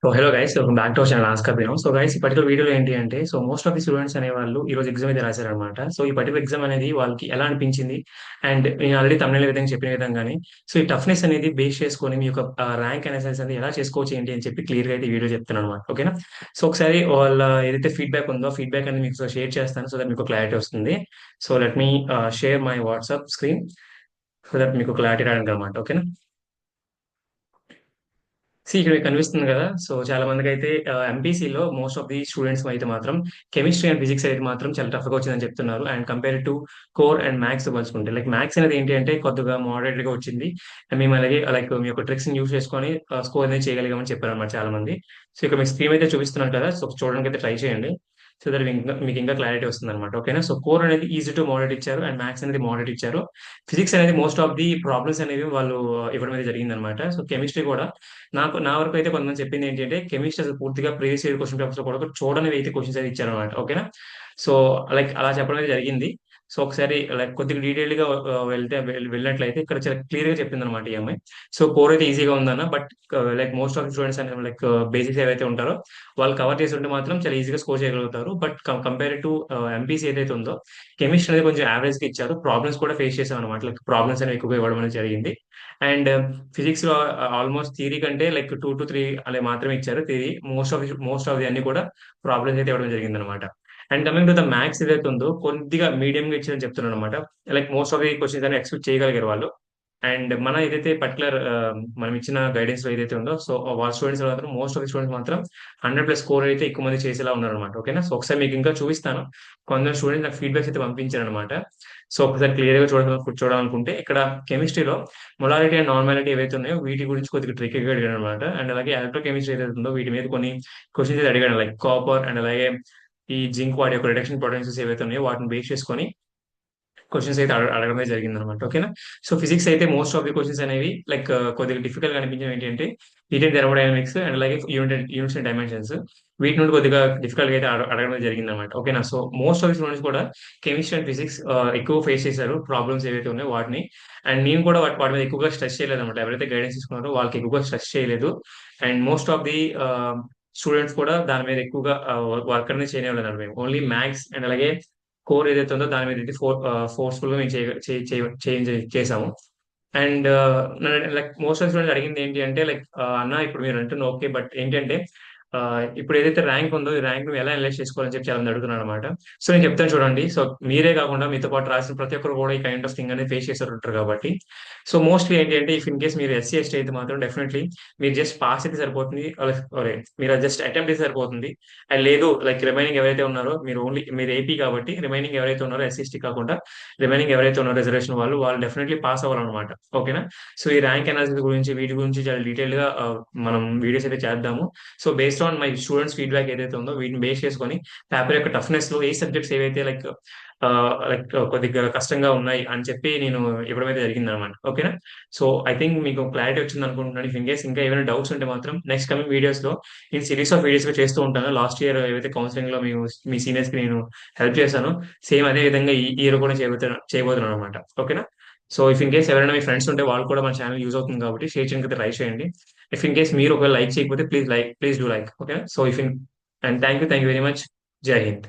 Hello guys, welcome back to our channel ask Abhinav. So guys, ఈ particular వీడియోలో ఏంటి అంటే, so most of the students అనే వాళ్ళు ఈ రోజు ఎగ్జామ్ అయితే రాశారనమాట. సో ఈ పర్టికులర్ ఎగ్జామ్ అనేది వాళ్ళకి ఎలా అనిపించింది, అండ్ నేను ఆల్రెడీ తమిళ విధంగా చెప్పిన విధంగానే సో ఈ టఫ్నెస్ అనేది బేస్ చేసుకొని మీ యొక్క ర్యాంక్ అనాలిసిస్ అనేది ఎలా చేసుకోవచ్చు ఏంటి అని చెప్పి క్లియర్ గా అయితే ఈ వీడియో చెప్తున్నాను అనమాట. ఓకేనా? సో ఒకసారి వాళ్ళ ఏదైతే ఫీడ్బ్యాక్ ఉందో ఫీడ్బ్యాక్ అనేది మీకు షేర్ చేస్తాను, సో దట్ మీకు క్లారిటీ వస్తుంది. So let me share my WhatsApp screen, so that మీకు క్లారిటీ రావడానికి అనమాట. ఓకేనా? ఇక్కడ మీకు కనిపిస్తుంది కదా. సో చాలా మందికి అయితే ఎంపీసీలో మోస్ట్ ఆఫ్ ది స్టూడెంట్స్ అయితే మాత్రం కెమిస్ట్రీ అండ్ ఫిజిక్స్ అయితే మాత్రం చాలా టఫ్ గా వచ్చిందని చెప్తున్నారు. And compare to core and maths పోల్చుకుంటే, లైక్ మ్యాథ్స్ అనేది ఏంటి అంటే కొద్దిగా మోడరేట్ గా వచ్చింది. అండ్ మేము అలాగే లైక్ మీ యొక్క ట్రిక్స్ యూస్ చేసుకొని స్కోర్ అనేది చేయగలిగామని చెప్పారు అనమాట చాలా మంది. సో ఇక్కడ మీకు స్క్రీన్ అయితే చూపిస్తున్నాను కదా, సో చూడడానికి అయితే ట్రై చేయండి. సో దట్ మీకు ఇంకా క్లారిటీ వస్తుంది అనమాట. ఓకేనా? సో కోర్ అనేది ఈజీ టు మోడరేట్ ఇచ్చారు, అండ్ మ్యాథ్స్ అనేది మోడరేట్ ఇచ్చారు. ఫిజిక్స్ అనేది మోస్ట్ ఆఫ్ ది ప్రాబ్లమ్స్ అనేవి వాళ్ళు ఇవ్వడం అనేది జరిగింది అనమాట. సో కెమిస్ట్రీ కూడా నా వరకు అయితే కొంతమంది చెప్పింది ఏంటంటే కెమిస్ట్రీ అసలు పూర్తిగా ప్రీవియస్ ఇయర్ క్వశ్చన్ పేపర్స్ లో కూడా చూడని అయితే క్వశ్చన్స్ అయితే ఇచ్చారనమాట. ఓకేనా? సో లైక్ అలా చెప్పడం అయితే జరిగింది. సో ఒకసారి లైక్ కొద్దిగా డీటెయిల్ గా వెళ్ళినట్లయితే ఇక్కడ చాలా క్లియర్ గా చెప్పింది అనమాట ఈ అమ్మాయి. సో కోర్ అయితే ఈజీగా ఉందన్న, but like most of students అనే లైక్ బేసిక్స్ ఏవైతే ఉంటారో వాళ్ళు కవర్ చేసి ఉంటే మాత్రం చాలా ఈజీగా స్కోర్ చేయగలుగుతారు. బట్ కంపేర్ టు ఎంపీసీ ఏదైతే ఉందో కెమిస్ట్రీ అనేది కొంచెం యావరేజ్ గా ఇచ్చారు. ప్రాబ్లమ్స్ కూడా ఫేస్ చేసాం అనమాట. లైక్ ప్రాబ్లమ్స్ అనేవి ఎక్కువగా ఇవ్వడం అనేది జరిగింది. అండ్ ఫిజిక్స్ లో ఆల్మోస్ట్ థియరీ కంటే లైక్ 2 to 3 అలా మాత్రమే ఇచ్చారు థియరీ. మోస్ట్ ఆఫ్ ది అన్ని కూడా ప్రాబ్లమ్స్ అయితే ఇవ్వడం జరిగింది అనమాట. And coming to the maths ఏదైతే ఉందో కొద్దిగా మీడియం గా ఇచ్చారని చెప్తున్నాను అనమాట. Like most of the questions అని ఎక్స్పెక్ట్ చేయగలిగారు వాళ్ళు. అండ్ మన ఏదైతే పర్టికులర్ మనం ఇచ్చిన గైడెన్స్ లో ఏదైతే ఉందో, సో వాళ్ళ స్టూడెంట్స్ మాత్రం మోస్ట్ ఆఫ్ ది స్టూడెంట్స్ మాత్రం 100+ స్కోర్ అయితే ఎక్కువ మంది చేసేలా ఉన్నారనమాట. ఓకేనా? సో ఒకసారి మీకు ఇంకా చూపిస్తాను. కొందరు స్టూడెంట్స్ నాకు ఫీడ్బ్యాక్స్ అయితే పంపించారనమాట. సో ఒకసారి క్లియర్ గా చూడాలనుకుంటే ఇక్కడ కెమిస్ట్రీలో మొలారిటీ అండ్ నార్మాలిటీ ఏవైతే ఉన్నాయో వీటి గురించి కొద్దిగా ట్రిక్ అడిగాడు అనమాట. అండ్ అలాగే ఎలక్ట్రో కెమిస్ట్రీ ఏదైతే ఉందో వీటి మీద కొన్ని క్వశ్చన్స్ అయితే అడిగాడు, లైక్ కాపర్ అండ్ అలాగే ఈ జింక్ వాటి యొక్క రిడక్షన్ పొటెన్షియల్స్ ఏవైతే ఉన్నాయో వాటిని బేస్ చేసుకొని క్వశ్చన్స్ అయితే అడగడమే జరిగింది అనమాట. ఓకేనా? సో ఫిజిక్స్ అయితే మోస్ట్ ఆఫ్ ది క్వశ్చన్స్ అనేవి లైక్ కొద్దిగా డిఫికల్ట్ గా అనిపించడం ఏంటంటే హీట్ అండ్ థర్మోడైనమిక్స్ అండ్ అలాగే యూనిట్స్ అండ్ డైమెన్షన్స్, వీటి నుండి కొద్దిగా డిఫికల్ట్ గా అయితే అడగడం జరిగింది అనమాట. ఓకేనా? So most of the students కూడా కెమిస్ట్రీ అండ్ ఫిజిక్స్ ఎక్కువ ఫేస్ చేశారు ప్రాబ్లమ్స్ ఏవైతే ఉన్నాయో వాటిని. అండ్ నేను కూడా వాటి మీద ఎక్కువగా స్ట్రెస్ చేయలేదు అనమాట. ఎవరైతే గైడెన్స్ తీసుకున్నారో వాళ్ళకి ఎక్కువగా స్ట్రెస్ చేయలేదు. And most of the students కూడా దాని మీద ఎక్కువగా వర్క్ అనేది చేయలేదు. మేము ఓన్లీ మ్యాథ్స్ అండ్ అలాగే కోర్ ఏదైతే ఉందో దాని మీద అయితే ఫోర్స్ఫుల్ గా మేము చేసాము. And like most of students అడిగింది ఏంటి అంటే లైక్ అన్న ఇప్పుడు మీరు అంటున్న ఓకే, బట్ ఏంటంటే ఇప్పుడు ఏదైతే ర్యాంక్ ఉందో ఈ ర్యాంక్ ను ఎలా అనలైజ్ చేసుకోవాలని చెప్పి చాలా మంది అడుగుతున్నారు అనమాట. సో నేను చెప్తాను చూడండి. సో మీరే కాకుండా మీతో పాటు రాసిన ప్రతి ఒక్కరు కూడా ఈ కైండ్ ఆఫ్ థింగ్ అనేది ఫేస్ చేస్తారు ఉంటారు కాబట్టి, సో మోస్ట్లీ ఏంటి అంటే ఇఫ్ ఇన్ కేస్ మీరు ఎస్సీ ఎస్టీ అయితే మాత్రం డెఫినెట్లీ మీరు జస్ట్ పాస్ అయితే సరిపోతుంది. అరే మీరు జస్ట్ అటెంప్ట్ అయితే సరిపోతుంది. అండ్ లేదు లైక్ రిమైనింగ్ ఎవరైతే ఉన్నారో మీరు ఏపీ కాబట్టి రిమైనింగ్ ఎవరైతే ఉన్నారో ఎస్సీ ఎస్టీ కాకుండా రిమైనింగ్ ఎవరైతే ఉన్నారో రిజర్వేషన్ వాళ్ళు డెఫినెట్లీ పాస్ అవ్వాలన్నమాట. ఓకేనా? సో ఈ ర్యాంక్ అనాలిసిస్ గురించి వీటి గురించి చాలా డీటెయిల్ గా మనం వీడియోస్ అయితే చేద్దాము. So based on my students feedback ఏదైతే ఉందో వీటిని బేస్ చేసుకొని పేపర్ యొక్క టఫ్నెస్ లో ఏ సబ్జెక్ట్స్ ఏవైతే లైక్ కొద్దిగా కష్టంగా ఉన్నాయి అని చెప్పి నేను ఇవ్వడం అయితే జరిగింది అనమాట. ఓకేనా? సో ఐ థింక్ మీకు క్లారిటీ వచ్చింది అనుకుంటున్నాను. ఇఫ్ ఇన్ కేస్ ఇంకా ఏమైనా డౌట్స్ ఉంటే మాత్రం నెక్స్ట్ కమింగ్ వీడియోస్ లో నేను సిరీస్ ఆఫ్ వీడియోస్ గా చేస్తూ ఉంటాను. లాస్ట్ ఇయర్ ఏవైతే కౌన్సిలింగ్ లో మీ సీనియర్స్ కి నేను హెల్ప్ చేశాను, సేమ్ అదే విధంగా ఈ ఇయర్ కూడా చేయబోతున్నాను అనమాట. ఓకేనా? సో ఇఫ్ ఇన్ కేస్ ఎవరైనా మీ ఫ్రెండ్స్ ఉంటే వాళ్ళు కూడా మన ఛానల్ యూజ్ అవుతుంది కాబట్టి షేర్ చేయడానికి ట్రై చేయండి. ఇఫ్ ఇన్ కేస్ మీరు ఒకవేళ లైక్ చేయకపోతే please do like. Okay? So if in and thank you very much. జై హింద్.